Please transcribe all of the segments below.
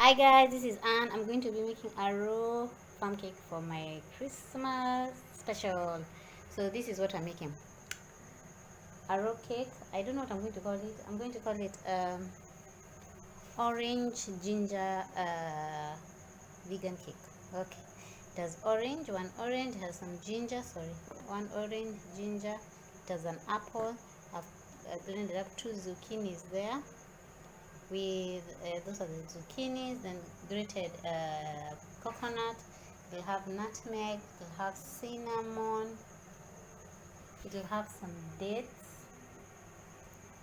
Hi guys, this is Anne. I'm going to be making a raw plum cake for my Christmas special. So this is what I'm making. A raw cake. I don't know what I'm going to call it. I'm going to call it orange ginger vegan cake. Okay. It has orange, one orange, has some ginger, sorry. One orange, ginger. It has an apple. I've blended up 2 zucchinis there. With those are the zucchinis, then grated coconut. It'll have nutmeg, it'll have cinnamon, it'll have some dates,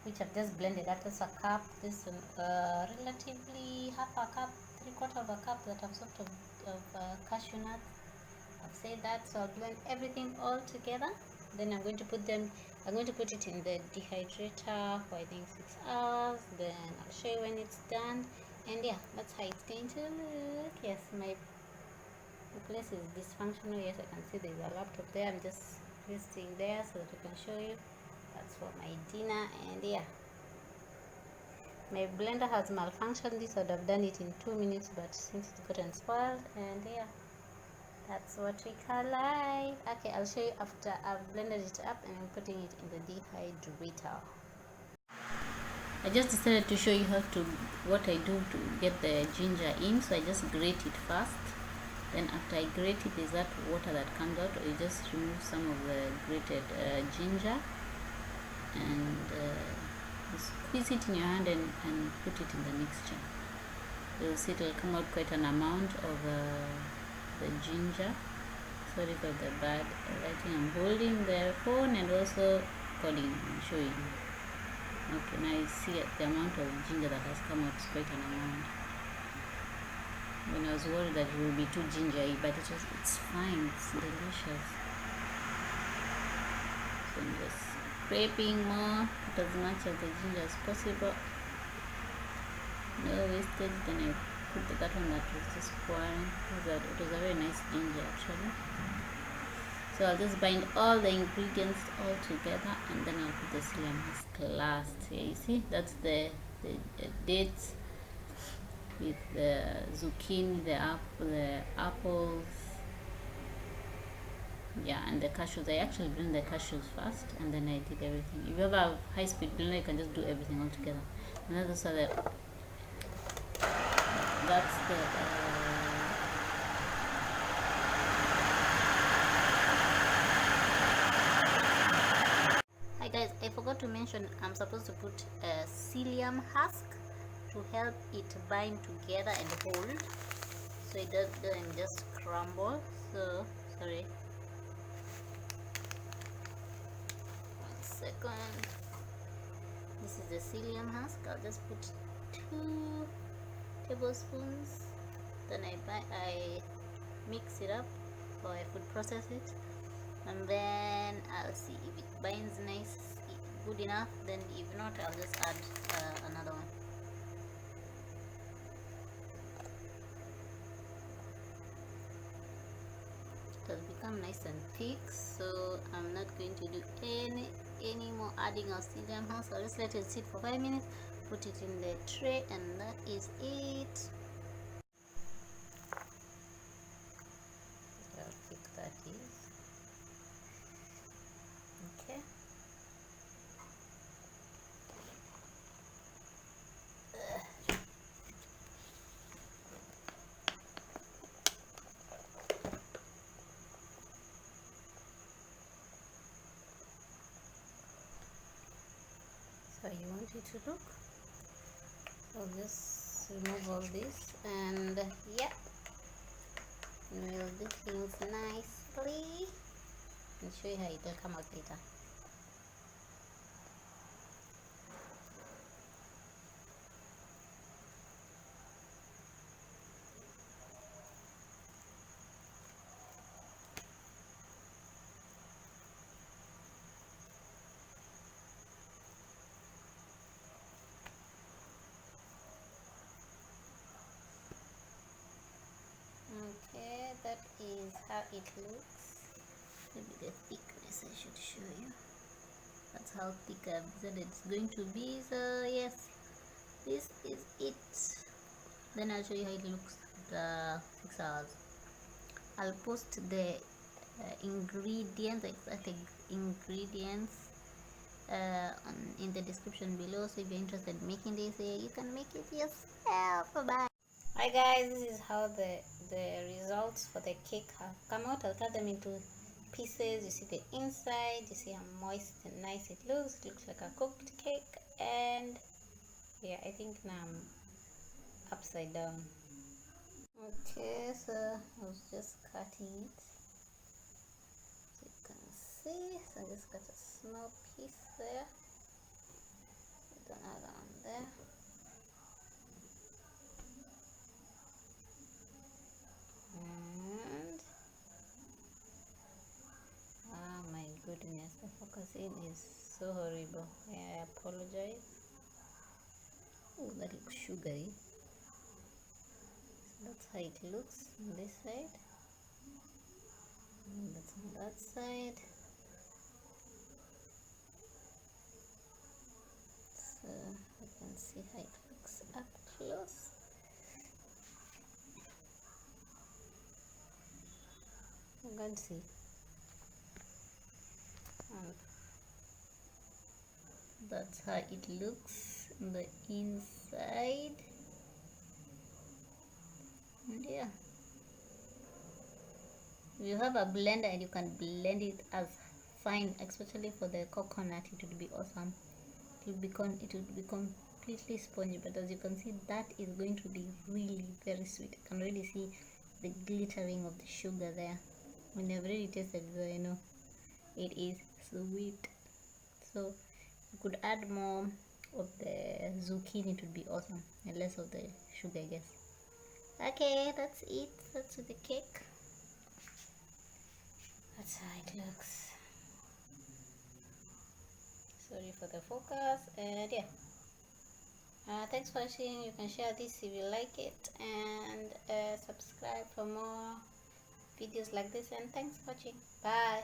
which I've just blended up. That's a cup. This relatively half a cup, 3/4 of a cup that I've soaked of cashew nuts. I've said that, so I'll blend everything all together. Then I'm going to put it in the dehydrator for I think 6 hours. Then I'll show you when it's done. And yeah, that's how it's going to look. Yes, the place is dysfunctional. Yes, I can see there's a laptop there. I'm just resting there so that I can show you. That's for my dinner. And yeah, my blender has malfunctioned. This would have done it in 2 minutes, but since it's gotten spoiled, and yeah, that's what we call life. Okay, I'll show you after I've blended it up and I'm putting it in the dehydrator. I just decided to show you what I do to get the ginger in. So I just grate it first. Then after I grate it, there's that water that comes out. You just remove some of the grated ginger and squeeze it in your hand and put it in the mixture. You'll see it will come out quite an amount of the ginger. Sorry for the bad writing. I'm holding the phone and also recording and showing. Okay, now you see the amount of ginger that has come out is quite an amount. When I was worried that it will be too gingery, but it's fine, it's delicious. So I'm just scraping more, put as much of the ginger as possible. No wastage. Then I put that one that was just pouring. It was a very nice ginger actually. So I'll just bind all the ingredients all together and then I'll put the psyllium husk last. Here you see, that's the dates with the zucchini, the apples, yeah, and the cashews. I actually blend the cashews first and then I did everything. If you have a high-speed blender, you can just do everything all together. And then those are that's the Hi guys, I forgot to mention I'm supposed to put a psyllium husk to help it bind together and hold so it doesn't just crumble. So sorry, 1 second. This is the psyllium husk. I'll just put 2 tablespoons. Then I mix it up or I food process it, and then I'll see if it binds nice, good enough. Then if not, I'll just add another one. It has become nice and thick, so I'm not going to do any more adding of psyllium husk. I'll just let it sit for 5 minutes, put it in the tray, and that is it. How thick that is. Okay. So you want it to look. I'll just remove all this and yeah, we'll do things nicely and show you how it will come out later. Okay, that is how it looks. Maybe the thickness I should show you. That's how thick I've said it's going to be. So yes, this is it. Then I'll show you how it looks after 6 hours. I'll post the ingredients, exact ingredients, in the description below, so if you're interested in making this, you can make it yourself. Bye. Hi guys, this is how the results for the cake have come out. I'll cut them into pieces. You see the inside, you see how moist and nice it looks. It looks like a cooked cake. And yeah, I think now I'm upside down. Okay, so I was just cutting it, so you can see. So I just cut a small piece there, put another one there, and oh my goodness, the focusing is so horrible. I apologize. Oh, that looks sugary. So that's how it looks on this side, and that's on that side. So you can see how it looks up close. You can see, and that's how it looks on the inside. And yeah, if you have a blender and you can blend it as fine, especially for the coconut, it would be awesome. It would be completely spongy, but as you can see, that is going to be really very sweet. You can really see the glittering of the sugar there. When I've already tasted it, so I know it is sweet. So you could add more of the zucchini, it would be awesome, and less of the sugar, I guess. Okay, that's it. That's the cake. That's how it looks. Sorry for the focus. And yeah, thanks for watching. You can share this if you like it, and subscribe for more videos like this. And thanks for watching. Bye.